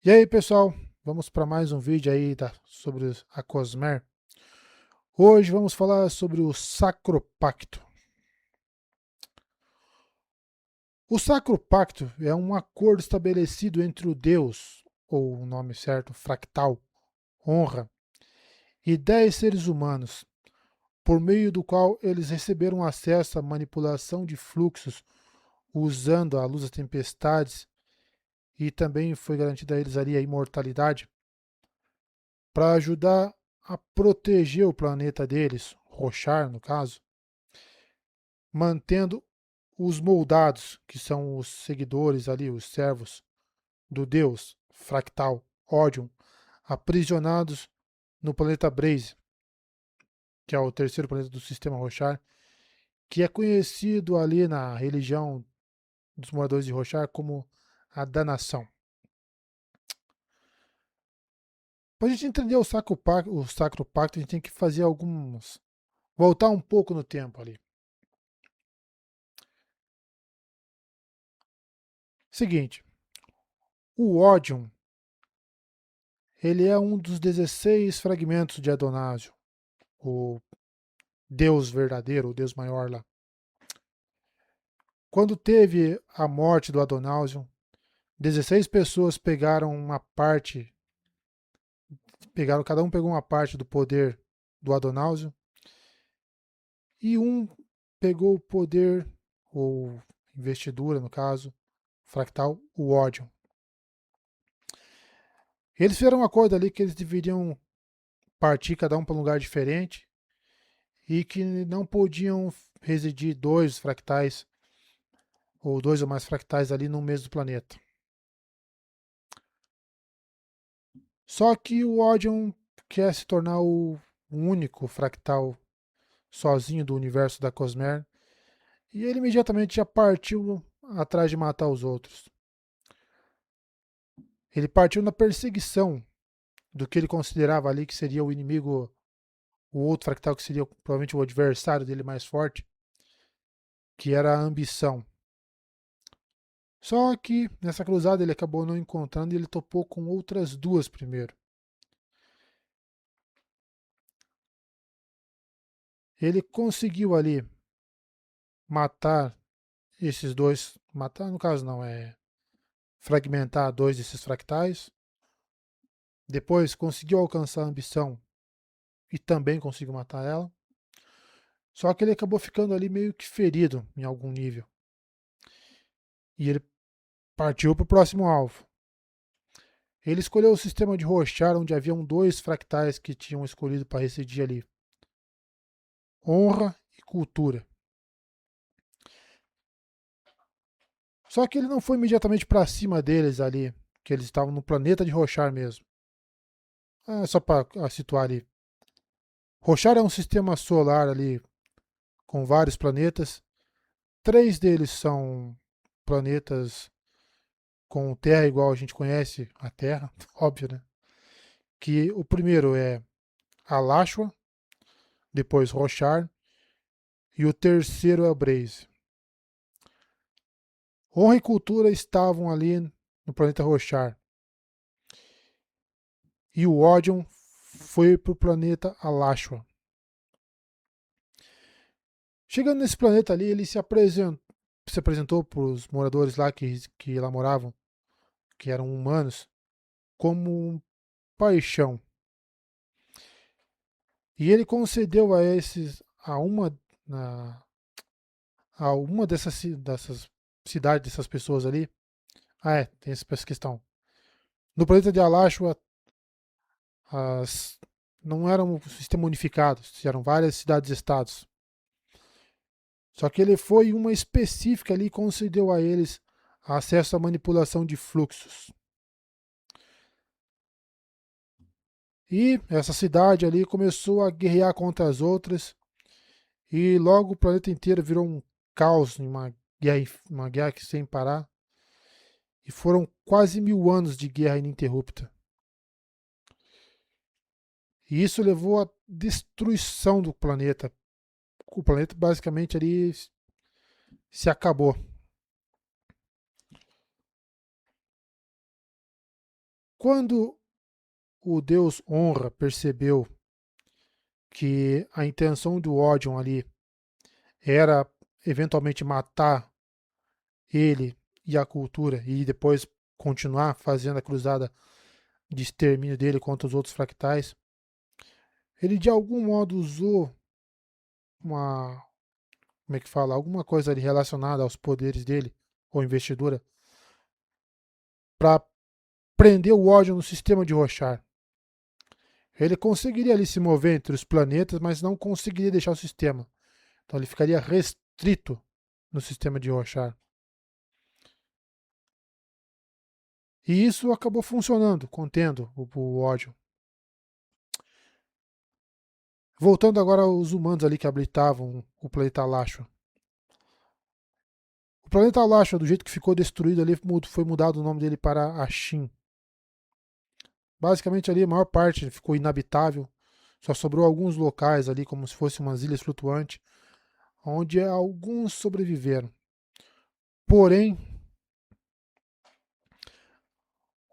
E aí, pessoal, vamos para mais um vídeo aí sobre a Cosmer. Hoje vamos falar sobre o Sacro Pacto. O Sacro Pacto é um acordo estabelecido entre o Deus, ou o nome certo, fractal, honra, e 10 seres humanos, por meio do qual eles receberam acesso à manipulação de fluxos usando a luz das tempestades e também foi garantida a eles ali a imortalidade para ajudar a proteger o planeta deles, Roshar no caso, mantendo os moldados, que são os seguidores ali, os servos do deus fractal, Odium, aprisionados no planeta Braze, que é o terceiro planeta do sistema Roshar, que é conhecido ali na religião dos moradores de Roshar como a Danação. Para a gente entender o Sacro Pacto, a gente tem que fazer alguns. Voltar um pouco no tempo ali. Seguinte, o Odium, ele é um dos 16 fragmentos de Adonásio, o Deus verdadeiro, o Deus maior lá. Quando teve a morte do Adonásio, 16 pessoas pegaram uma parte, cada um pegou uma parte do poder do Adonásio, e um pegou o poder, ou investidura no caso, fractal, o ódio. Eles fizeram um acordo ali que eles deveriam partir cada um para um lugar diferente e que não podiam residir dois fractais ou dois ou mais fractais ali no mesmo planeta. Só que o Odium quer se tornar o único fractal sozinho do universo da Cosmere e ele imediatamente já partiu atrás de matar os outros. Ele partiu na perseguição do que ele considerava ali que seria o inimigo, o outro fractal que seria provavelmente o adversário dele mais forte, que era a ambição. Só que nessa cruzada ele acabou não encontrando e ele topou com outras duas primeiro. Ele conseguiu ali matar esses dois, matar no caso não, é fragmentar dois desses fractais. Depois conseguiu alcançar a ambição e também conseguiu matar ela. Só que ele acabou ficando ali meio que ferido em algum nível. E ele partiu para o próximo alvo. Ele escolheu o sistema de Rochar, onde haviam dois fractais que tinham escolhido para residir ali: honra e cultura. Só que ele não foi imediatamente para cima deles ali, que eles estavam no planeta de Rochar mesmo. Só para situar ali. Rochar é um sistema solar ali com vários planetas. Três deles são planetas com Terra igual a gente conhece a Terra, óbvio, né? Que o primeiro é Alashua, depois Rochar e o terceiro é o Braze. Honra e cultura estavam ali no planeta Rochar. E o Odium foi para o planeta Alashua. Chegando nesse planeta ali, ele se apresentou para os moradores lá que lá moravam, que eram humanos, como um paixão. E ele concedeu a esses, na- a uma dessas cidades, dessas pessoas ali. Tem essa questão. No planeta de Alashua, as, não era um sistema unificado, eram várias cidades-estados. Só que ele foi uma específica ali e concedeu a eles acesso à manipulação de fluxos. E essa cidade ali começou a guerrear contra as outras e logo o planeta inteiro virou um caos, uma guerra que sem parar. E foram quase 1000 anos de guerra ininterrupta. E isso levou à destruição do planeta. O planeta basicamente ali se acabou. Quando o deus Honra percebeu que a intenção do Odion ali era eventualmente matar ele e a cultura e depois continuar fazendo a cruzada de extermínio dele contra os outros fractais, ele de algum modo usou uma, como é que fala, alguma coisa ali relacionada aos poderes dele, ou investidura, para prender o ódio no sistema de Roshar. Ele conseguiria ali se mover entre os planetas, mas não conseguiria deixar o sistema. Então ele ficaria restrito no sistema de Roshar. E isso acabou funcionando, contendo o ódio. Voltando agora aos humanos ali que habitavam o planeta Lashua. O planeta Lashua, do jeito que ficou destruído ali, foi mudado o nome dele para Ashin. Basicamente ali a maior parte ficou inabitável. Só sobrou alguns locais ali, como se fossem umas ilhas flutuantes, onde alguns sobreviveram. Porém,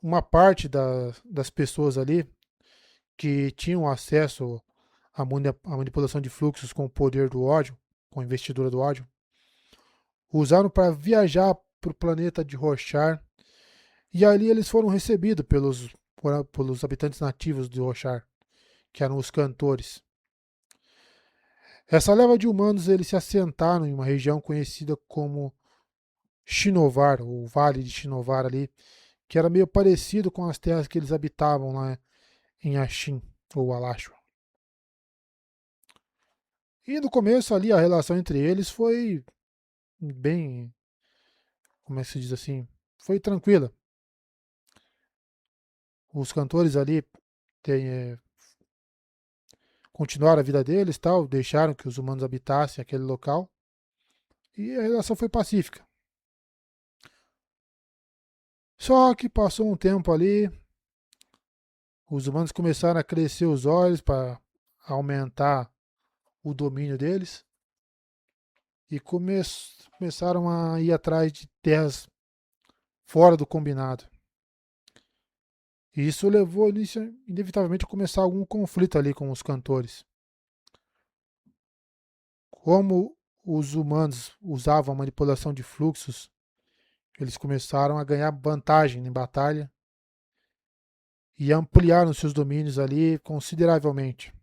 uma parte das pessoas ali que tinham acesso à manipulação de fluxos com o poder do ódio, com a investidura do ódio, usaram para viajar para o planeta de Roshar, e ali eles foram recebidos pelos habitantes nativos de Roshar, que eram os cantores. Essa leva de humanos eles se assentaram em uma região conhecida como Shinovar, o Vale de Shinovar ali, que era meio parecido com as terras que eles habitavam lá em Ashin, ou Alashua. E no começo ali a relação entre eles foi bem, como é que se diz assim, foi tranquila. Os cantores ali continuaram a vida deles, tal, deixaram que os humanos habitassem aquele local e a relação foi pacífica. Só que passou um tempo ali, os humanos começaram a crescer os olhos para aumentar o domínio deles e começaram a ir atrás de terras fora do combinado. E isso levou inevitavelmente a começar algum conflito ali com os cantores. Como os humanos usavam a manipulação de fluxos, eles começaram a ganhar vantagem em batalha e ampliaram seus domínios ali consideravelmente.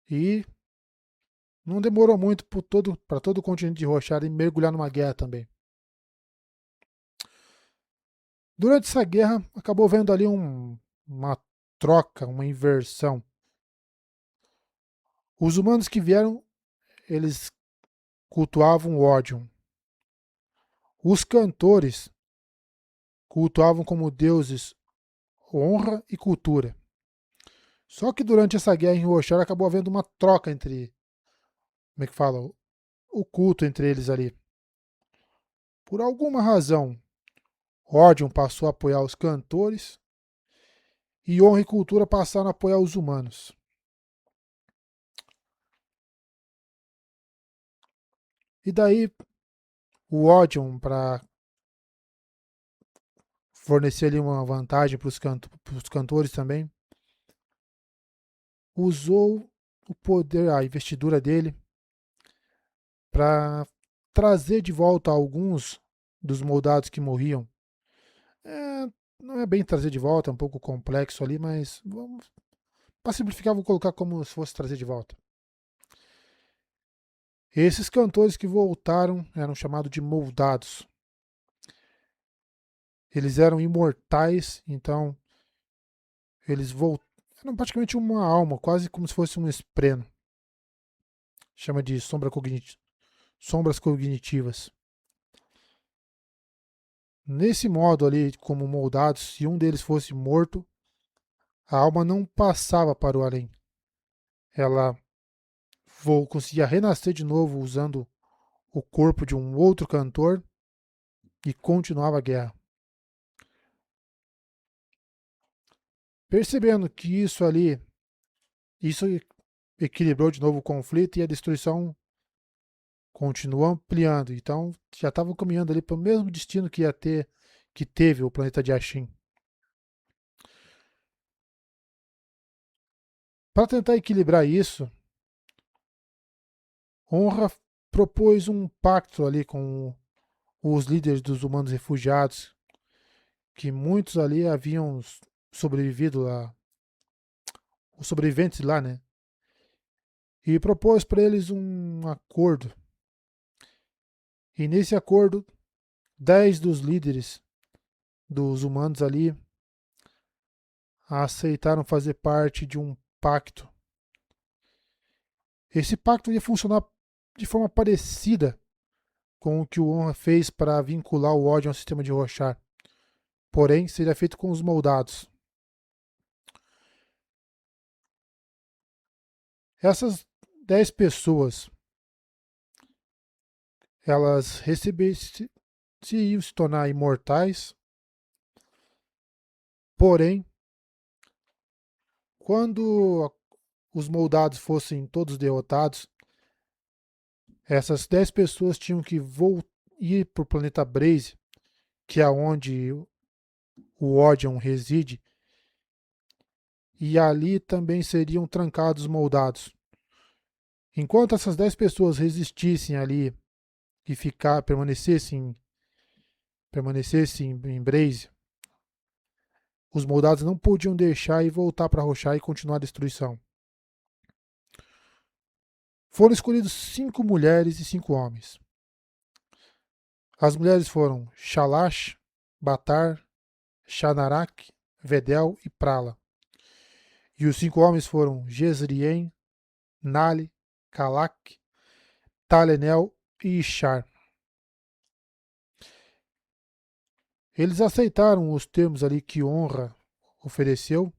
E não demorou muito para todo o continente de Roshar mergulhar numa guerra também. Durante essa guerra, acabou vendo ali uma troca, uma inversão. Os humanos que vieram, eles cultuavam o ódio. Os cantores cultuavam como deuses honra e cultura. Só que durante essa guerra em Roshar acabou havendo uma troca entre, como é que fala, o culto entre eles ali. Por alguma razão, Odium passou a apoiar os cantores e honra e cultura passaram a apoiar os humanos. E daí o Odium, para fornecer ali uma vantagem para os cantores também, usou o poder, a investidura dele, para trazer de volta alguns dos moldados que morriam. Não é bem trazer de volta, é um pouco complexo ali, mas vamos, para simplificar, vou colocar como se fosse trazer de volta. Esses cantores que voltaram eram chamados de moldados. Eles eram imortais, então eles eram praticamente uma alma, quase como se fosse um espreno. Chama de sombras cognitivas. Nesse modo ali, como moldados, se um deles fosse morto, a alma não passava para o além. Ela conseguia renascer de novo usando o corpo de um outro cantor e continuava a guerra. Percebendo que isso equilibrou de novo o conflito e a destruição continuou ampliando. Então já estavam caminhando ali para o mesmo destino que ia ter, que teve o planeta de Ashin. Para tentar equilibrar isso, Honra propôs um pacto ali com os líderes dos humanos refugiados, que muitos ali haviam sobrevivido lá, os sobreviventes lá, né? E propôs para eles um acordo. E nesse acordo, 10 dos líderes dos humanos ali aceitaram fazer parte de um pacto. Esse pacto ia funcionar de forma parecida com o que o Honra fez para vincular o ódio ao sistema de Roshar. Porém, seria feito com os moldados. Essas 10 pessoas, elas se iam se tornar imortais, porém, quando os moldados fossem todos derrotados, essas 10 pessoas tinham que ir para o planeta Braze, que é onde o Odeon reside, e ali também seriam trancados moldados. Enquanto essas 10 pessoas resistissem ali e permanecessem em Braze, os moldados não podiam deixar e voltar para Roshar e continuar a destruição. Foram escolhidos 5 mulheres e 5 homens. As mulheres foram Shalash, Batar, Shanarak, Vedel e Prala. E os 5 homens foram Jezrien, Nali, Kalak, Talenel e Ishar. Eles aceitaram os termos ali que Honra ofereceu,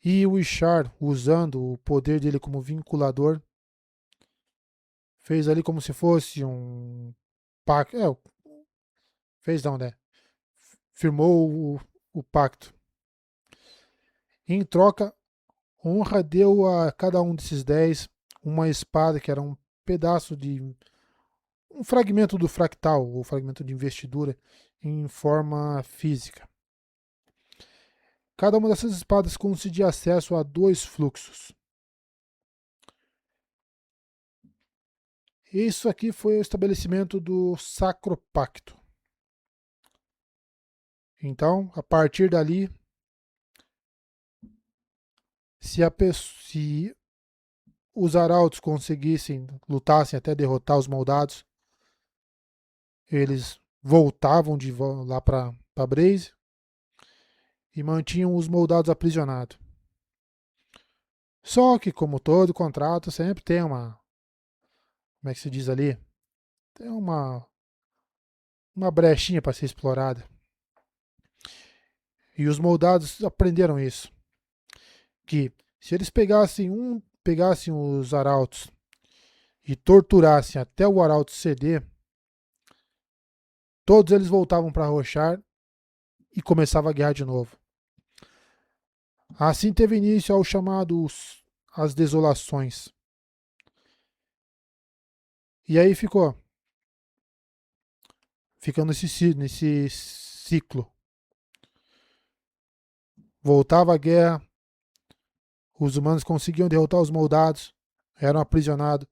e o Ishar, usando o poder dele como vinculador, fez ali como se fosse um pacto. Fez não, né? Firmou o pacto. Em troca, Honra deu a cada um desses 10 uma espada que era um pedaço de um fragmento do fractal, ou fragmento de investidura, em forma física. Cada uma dessas espadas concedia acesso a 2 fluxos. Isso aqui foi o estabelecimento do Sacro Pacto. Então, a partir dali, se os arautos lutassem até derrotar os moldados, eles voltavam lá para Braze e mantinham os moldados aprisionados. Só que, como todo contrato, sempre tem como é que se diz ali? Tem uma brechinha para ser explorada. E os moldados aprenderam isso. Que se eles pegassem os arautos e torturassem até o arauto ceder, todos eles voltavam para Roshar e começava a guerra de novo. Assim teve início ao chamado as Desolações. E aí ficando nesse ciclo. Voltava a guerra, os humanos conseguiam derrotar os moldados, eram aprisionados,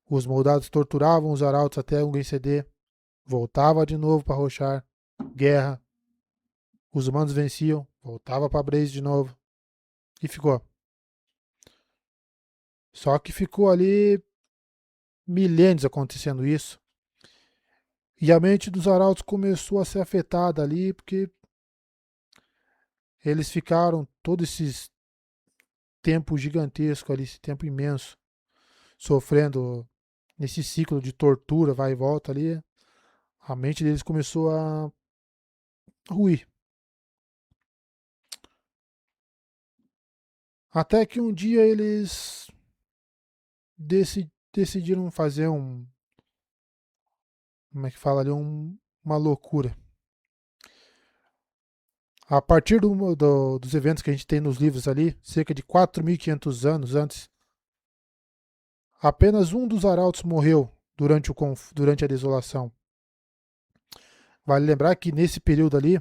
os moldados torturavam os arautos até alguém ceder, voltava de novo para Roshar, guerra, os humanos venciam, voltava para Braze de novo e ficou. Só que ficou ali milênios acontecendo isso. E a mente dos arautos começou a ser afetada ali, porque eles ficaram todo esse tempo gigantesco ali, esse tempo imenso, sofrendo nesse ciclo de tortura, vai e volta ali. A mente deles começou a ruir. Até que um dia eles decidiram fazer como é que fala ali, uma loucura. A partir dos eventos que a gente tem nos livros ali, cerca de 4.500 anos antes, apenas um dos arautos morreu durante a desolação. Vale lembrar que nesse período ali,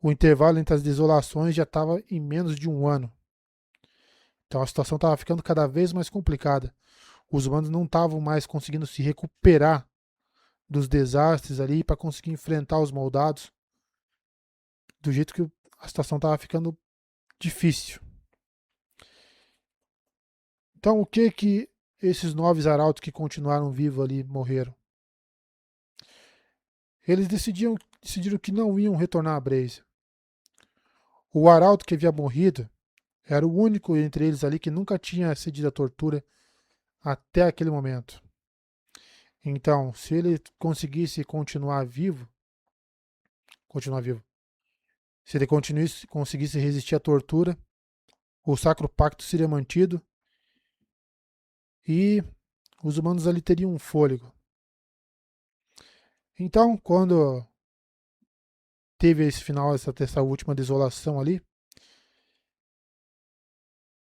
o intervalo entre as desolações já estava em menos de um ano. Então a situação estava ficando cada vez mais complicada. Os humanos não estavam mais conseguindo se recuperar dos desastres ali para conseguir enfrentar os moldados do jeito que a situação estava ficando difícil. Então o que esses 9 arautos que continuaram vivos ali morreram? Eles decidiram que não iam retornar a Braze. O arauto que havia morrido era o único entre eles ali que nunca tinha cedido à tortura até aquele momento. Então, se ele conseguisse continuar vivo, se ele conseguisse resistir à tortura, o Sacro Pacto seria mantido e os humanos ali teriam um fôlego. Então, quando teve esse final, essa última desolação ali,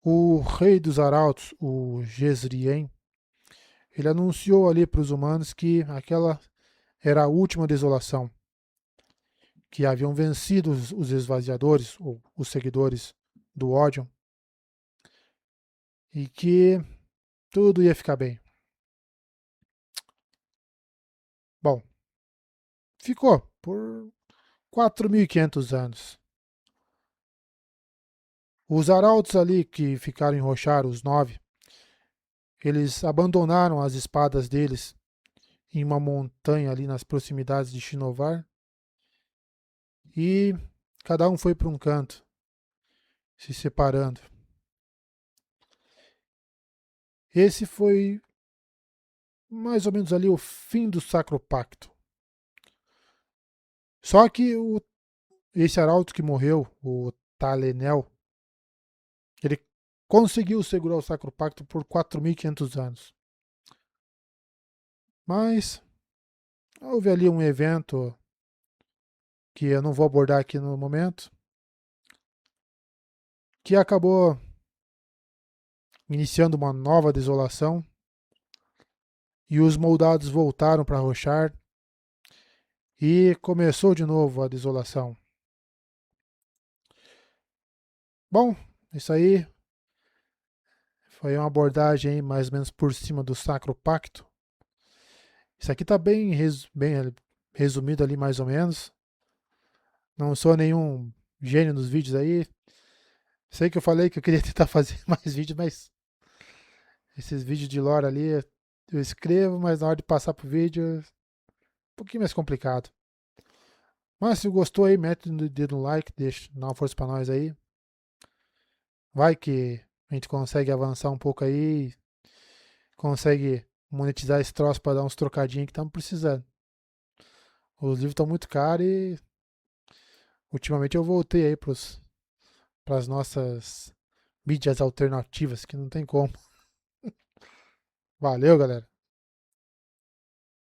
o rei dos arautos, o Jezrien, ele anunciou ali para os humanos que aquela era a última desolação, que haviam vencido os esvaziadores, ou os seguidores do ódio, e que tudo ia ficar bem. Bom, ficou por 4.500 anos. Os arautos ali que ficaram em Roshar, os 9, eles abandonaram as espadas deles em uma montanha ali nas proximidades de Shinovar e cada um foi para um canto, se separando. Esse foi mais ou menos ali o fim do Sacro Pacto. Só que esse arauto que morreu, o Talenel, ele conseguiu segurar o Sacro Pacto por 4.500 anos. Mas houve ali um evento que eu não vou abordar aqui no momento, que acabou iniciando uma nova desolação e os moldados voltaram para Roshar e começou de novo a desolação. Bom, isso aí foi uma abordagem aí mais ou menos por cima do Sacro Pacto. Isso aqui está bem resumido ali mais ou menos. Não sou nenhum gênio nos vídeos aí. Sei que eu falei que eu queria tentar fazer mais vídeos, mas esses vídeos de lore ali eu escrevo, mas na hora de passar pro vídeo é um pouquinho mais complicado. Mas se gostou aí, mete o dedo no like, dá uma força pra nós aí. Vai que a gente consegue avançar um pouco aí, consegue monetizar esse troço pra dar uns trocadinhos que estamos precisando. Os livros estão muito caros e ultimamente eu voltei aí pras nossas mídias alternativas, que não tem como. Valeu, galera.